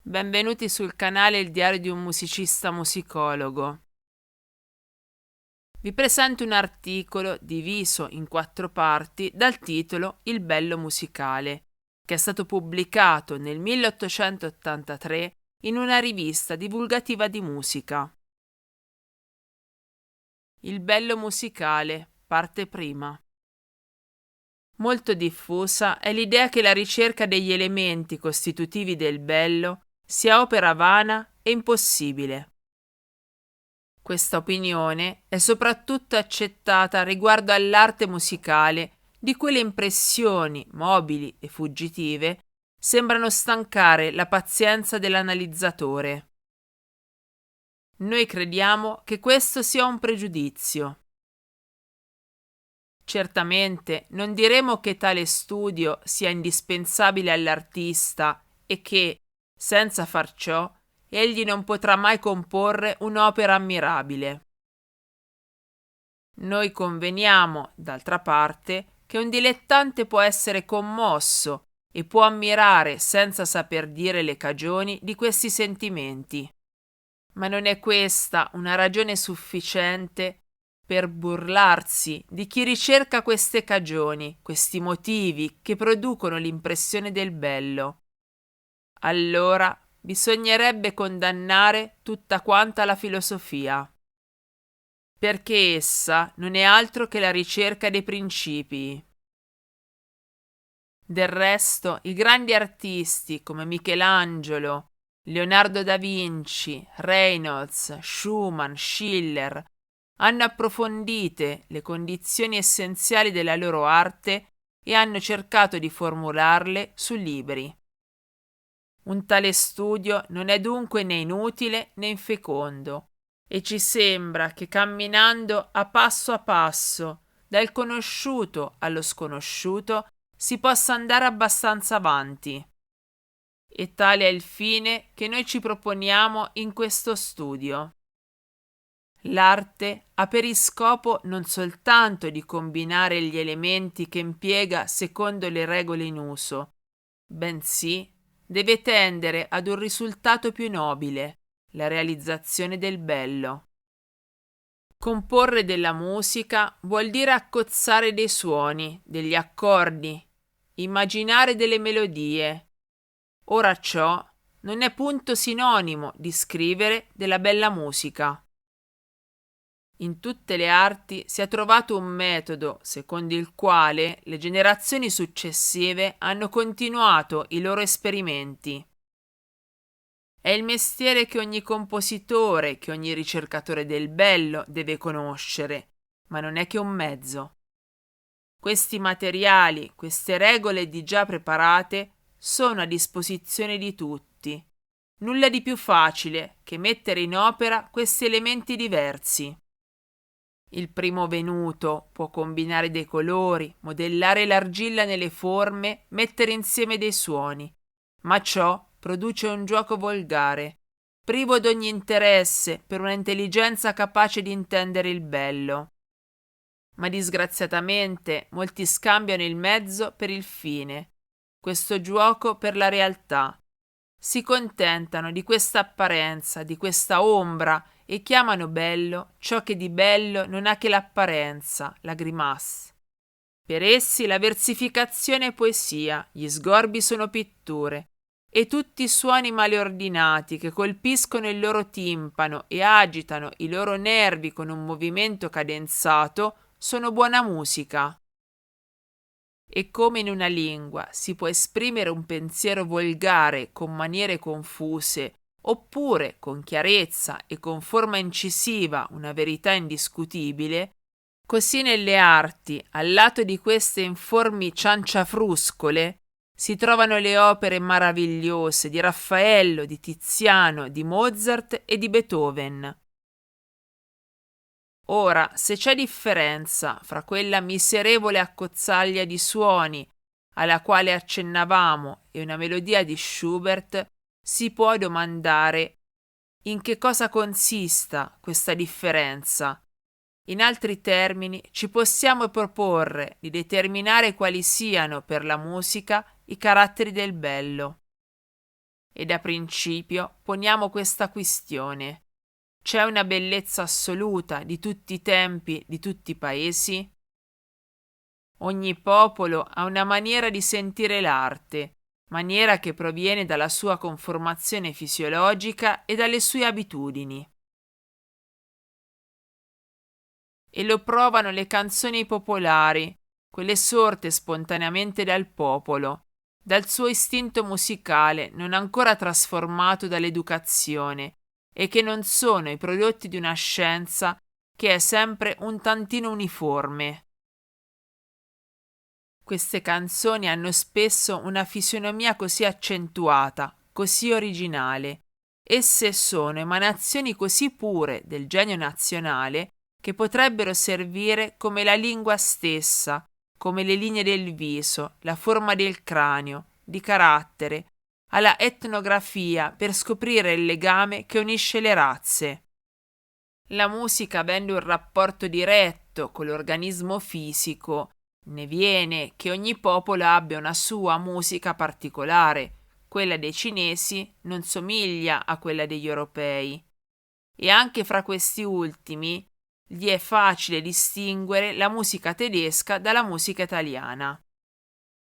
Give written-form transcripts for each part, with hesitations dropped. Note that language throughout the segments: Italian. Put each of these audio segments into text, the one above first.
Benvenuti sul canale Il diario di un musicista musicologo. Vi presento un articolo diviso in 4 parti dal titolo Il bello musicale, che è stato pubblicato nel 1883 in una rivista divulgativa di musica. Il bello musicale, parte prima. Molto diffusa è l'idea che la ricerca degli elementi costitutivi del bello sia opera vana e impossibile. Questa opinione è soprattutto accettata riguardo all'arte musicale, di cui le impressioni mobili e fuggitive sembrano stancare la pazienza dell'analizzatore. Noi crediamo che questo sia un pregiudizio. Certamente non diremo che tale studio sia indispensabile all'artista e che, senza far ciò, egli non potrà mai comporre un'opera ammirabile. Noi conveniamo, d'altra parte, che un dilettante può essere commosso e può ammirare senza saper dire le cagioni di questi sentimenti. Ma non è questa una ragione sufficiente per burlarsi di chi ricerca queste cagioni, questi motivi che producono l'impressione del bello. Allora bisognerebbe condannare tutta quanta la filosofia, perché essa non è altro che la ricerca dei principi. Del resto, i grandi artisti come Michelangelo, Leonardo da Vinci, Reynolds, Schumann, Schiller hanno approfondite le condizioni essenziali della loro arte e hanno cercato di formularle su libri. Un tale studio non è dunque né inutile né infecondo, e ci sembra che camminando a passo, dal conosciuto allo sconosciuto, si possa andare abbastanza avanti. E tale è il fine che noi ci proponiamo in questo studio. L'arte ha per scopo non soltanto di combinare gli elementi che impiega secondo le regole in uso, bensì deve tendere ad un risultato più nobile, la realizzazione del bello. Comporre della musica vuol dire accozzare dei suoni, degli accordi, immaginare delle melodie. Ora ciò non è punto sinonimo di scrivere della bella musica. In tutte le arti si è trovato un metodo secondo il quale le generazioni successive hanno continuato i loro esperimenti. È il mestiere che ogni compositore, che ogni ricercatore del bello deve conoscere, ma non è che un mezzo. Questi materiali, queste regole di già preparate, sono a disposizione di tutti. Nulla di più facile che mettere in opera questi elementi diversi. Il primo venuto può combinare dei colori, modellare l'argilla nelle forme, mettere insieme dei suoni, ma ciò produce un gioco volgare, privo d'ogni interesse per una intelligenza capace di intendere il bello. Ma disgraziatamente molti scambiano il mezzo per il fine, questo giuoco per la realtà. Si contentano di questa apparenza, di questa ombra, e chiamano bello ciò che di bello non ha che l'apparenza, la grimace. Per essi la versificazione è poesia, gli sgorbi sono pitture, e tutti i suoni maleordinati che colpiscono il loro timpano e agitano i loro nervi con un movimento cadenzato sono buona musica. E come in una lingua si può esprimere un pensiero volgare con maniere confuse, oppure con chiarezza e con forma incisiva una verità indiscutibile, così nelle arti, al lato di queste informi cianciafruscole, si trovano le opere maravigliose di Raffaello, di Tiziano, di Mozart e di Beethoven. Ora, se c'è differenza fra quella miserevole accozzaglia di suoni alla quale accennavamo e una melodia di Schubert, si può domandare in che cosa consista questa differenza. In altri termini, ci possiamo proporre di determinare quali siano per la musica i caratteri del bello. e da principio poniamo questa questione: c'è una bellezza assoluta di tutti i tempi, di tutti i paesi? Ogni popolo ha una maniera di sentire l'arte, maniera che proviene dalla sua conformazione fisiologica e dalle sue abitudini. E lo provano le canzoni popolari, quelle sorte spontaneamente dal popolo, dal suo istinto musicale non ancora trasformato dall'educazione, e che non sono i prodotti di una scienza che è sempre un tantino uniforme. Queste canzoni hanno spesso una fisionomia così accentuata, così originale. Esse sono emanazioni così pure del genio nazionale che potrebbero servire come la lingua stessa, come le linee del viso, la forma del cranio, di carattere, alla etnografia per scoprire il legame che unisce le razze. La musica, avendo un rapporto diretto con l'organismo fisico, ne viene che ogni popolo abbia una sua musica particolare. Quella dei cinesi non somiglia a quella degli europei. E anche fra questi ultimi gli è facile distinguere la musica tedesca dalla musica italiana.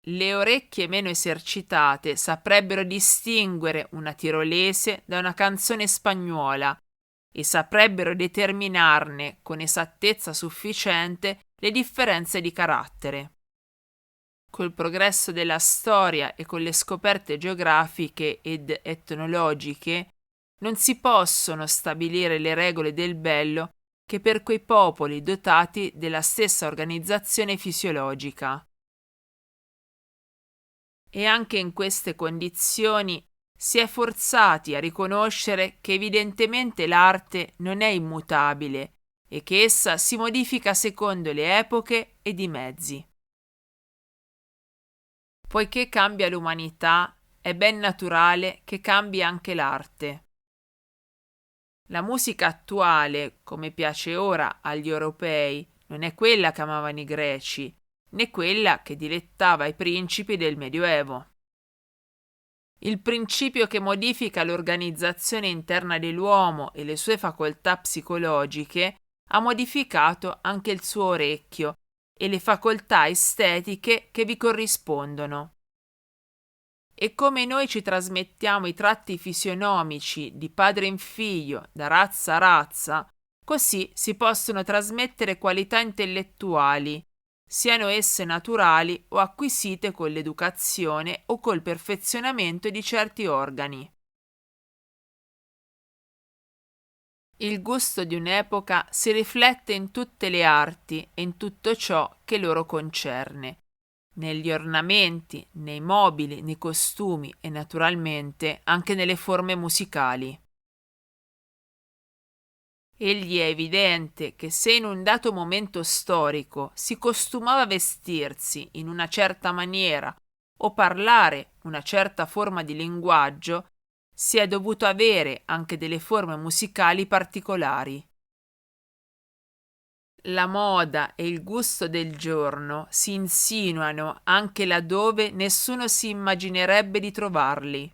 Le orecchie meno esercitate saprebbero distinguere una tirolese da una canzone spagnola e saprebbero determinarne con esattezza sufficiente le differenze di carattere. Col progresso della storia e con le scoperte geografiche ed etnologiche non si possono stabilire le regole del bello che per quei popoli dotati della stessa organizzazione fisiologica. E anche in queste condizioni si è forzati a riconoscere che evidentemente l'arte non è immutabile e che essa si modifica secondo le epoche ed i mezzi. Poiché cambia l'umanità, è ben naturale che cambi anche l'arte. La musica attuale, come piace ora agli europei, non è quella che amavano i greci, né quella che dilettava i principi del Medioevo. Il principio che modifica l'organizzazione interna dell'uomo e le sue facoltà psicologiche ha modificato anche il suo orecchio e le facoltà estetiche che vi corrispondono. E come noi ci trasmettiamo i tratti fisionomici di padre in figlio, da razza a razza, così si possono trasmettere qualità intellettuali, siano esse naturali o acquisite con l'educazione o col perfezionamento di certi organi. Il gusto di un'epoca si riflette in tutte le arti e in tutto ciò che loro concerne, negli ornamenti, nei mobili, nei costumi e naturalmente anche nelle forme musicali. Egli è evidente che se in un dato momento storico si costumava vestirsi in una certa maniera o parlare una certa forma di linguaggio, si è dovuto avere anche delle forme musicali particolari. La moda e il gusto del giorno si insinuano anche laddove nessuno si immaginerebbe di trovarli.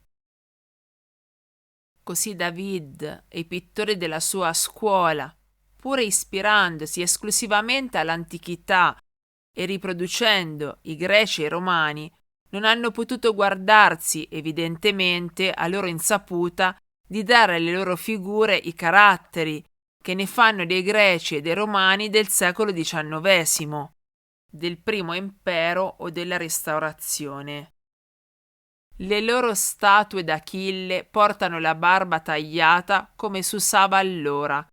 Così David e i pittori della sua scuola, pur ispirandosi esclusivamente all'antichità e riproducendo i greci e i romani, non hanno potuto guardarsi evidentemente a loro insaputa di dare alle loro figure i caratteri che ne fanno dei greci e dei romani del secolo XIX, del primo impero o della restaurazione. Le loro statue d'Achille portano la barba tagliata come si usava allora,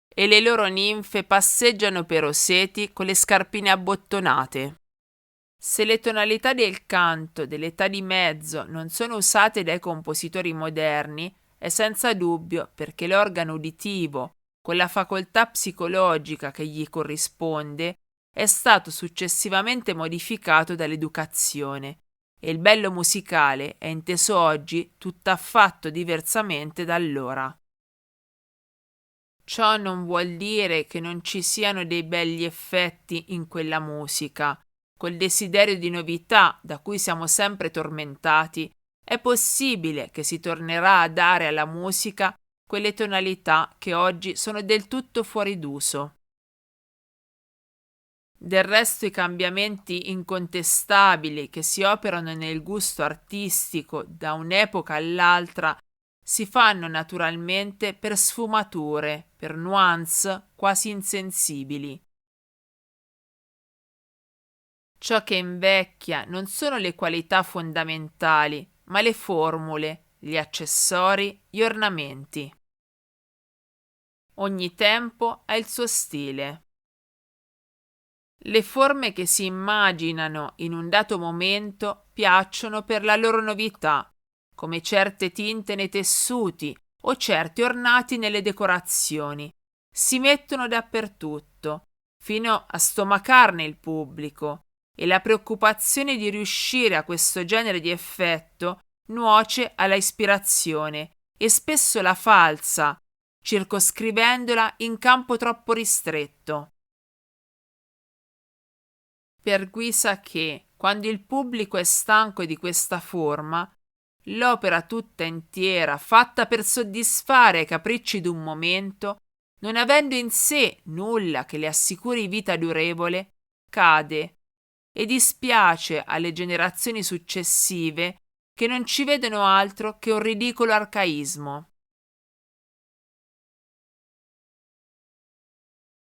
e le loro ninfe passeggiano per Roseti con le scarpine abbottonate. Se le tonalità del canto dell'età di mezzo non sono usate dai compositori moderni, è senza dubbio perché l'organo uditivo, con la facoltà psicologica che gli corrisponde, è stato successivamente modificato dall'educazione e il bello musicale è inteso oggi tutt'affatto diversamente da allora. Ciò non vuol dire che non ci siano dei begli effetti in quella musica, col desiderio di novità da cui siamo sempre tormentati, è possibile che si tornerà a dare alla musica quelle tonalità che oggi sono del tutto fuori d'uso. Del resto i cambiamenti incontestabili che si operano nel gusto artistico da un'epoca all'altra si fanno naturalmente per sfumature, per nuance quasi insensibili. Ciò che invecchia non sono le qualità fondamentali, ma le formule, gli accessori, gli ornamenti. Ogni tempo ha il suo stile. Le forme che si immaginano in un dato momento piacciono per la loro novità, come certe tinte nei tessuti o certi ornati nelle decorazioni. Si mettono dappertutto, fino a stomacarne il pubblico, e la preoccupazione di riuscire a questo genere di effetto nuoce alla ispirazione e spesso la falsa, circoscrivendola in campo troppo ristretto. Per guisa che, quando il pubblico è stanco di questa forma, l'opera tutta intera, fatta per soddisfare i capricci d'un momento, non avendo in sé nulla che le assicuri vita durevole, cade e dispiace alle generazioni successive che non ci vedono altro che un ridicolo arcaismo.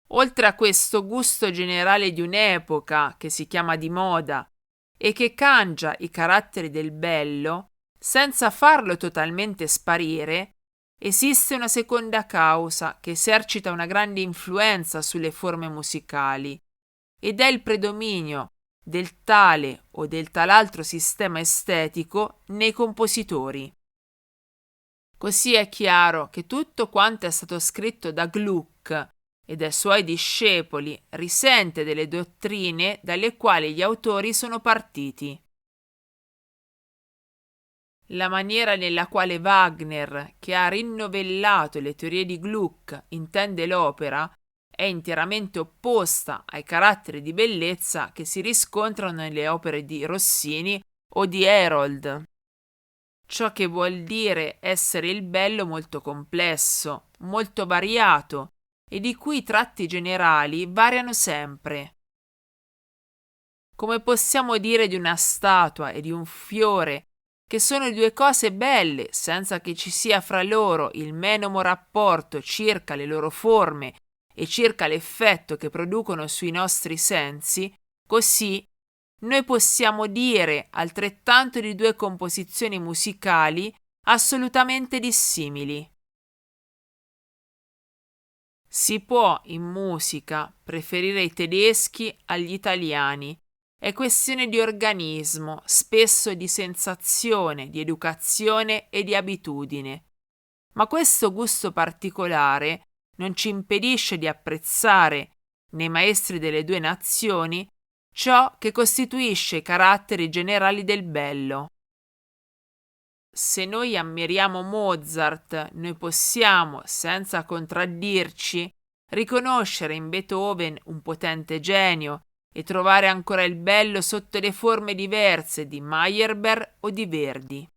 Oltre a questo gusto generale di un'epoca che si chiama di moda e che cangia i caratteri del bello, senza farlo totalmente sparire, esiste una seconda causa che esercita una grande influenza sulle forme musicali, ed è il predominio del tale o del tal'altro sistema estetico nei compositori. Così è chiaro che tutto quanto è stato scritto da Gluck e dai suoi discepoli risente delle dottrine dalle quali gli autori sono partiti. La maniera nella quale Wagner, che ha rinnovellato le teorie di Gluck, intende l'opera, è interamente opposta ai caratteri di bellezza che si riscontrano nelle opere di Rossini o di Herold. Ciò che vuol dire essere il bello molto complesso, molto variato e di cui i tratti generali variano sempre. Come possiamo dire di una statua e di un fiore, che sono due cose belle senza che ci sia fra loro il menomo rapporto circa le loro forme e circa l'effetto che producono sui nostri sensi, così noi possiamo dire altrettanto di due composizioni musicali assolutamente dissimili. Si può in musica preferire i tedeschi agli italiani. È questione di organismo, spesso di sensazione, di educazione e di abitudine. Ma questo gusto particolare non ci impedisce di apprezzare, nei maestri delle due nazioni, ciò che costituisce i caratteri generali del bello. Se noi ammiriamo Mozart, noi possiamo, senza contraddirci, riconoscere in Beethoven un potente genio e trovare ancora il bello sotto le forme diverse di Meyerbeer o di Verdi.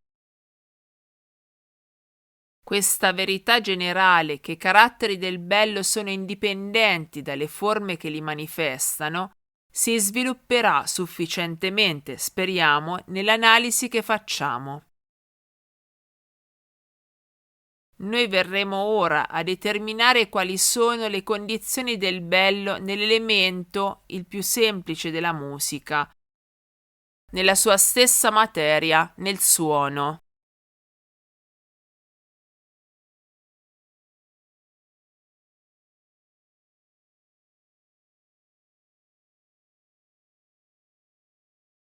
Questa verità generale che i caratteri del bello sono indipendenti dalle forme che li manifestano si svilupperà sufficientemente, speriamo, nell'analisi che facciamo. Noi verremo ora a determinare quali sono le condizioni del bello nell'elemento il più semplice della musica, nella sua stessa materia, nel suono.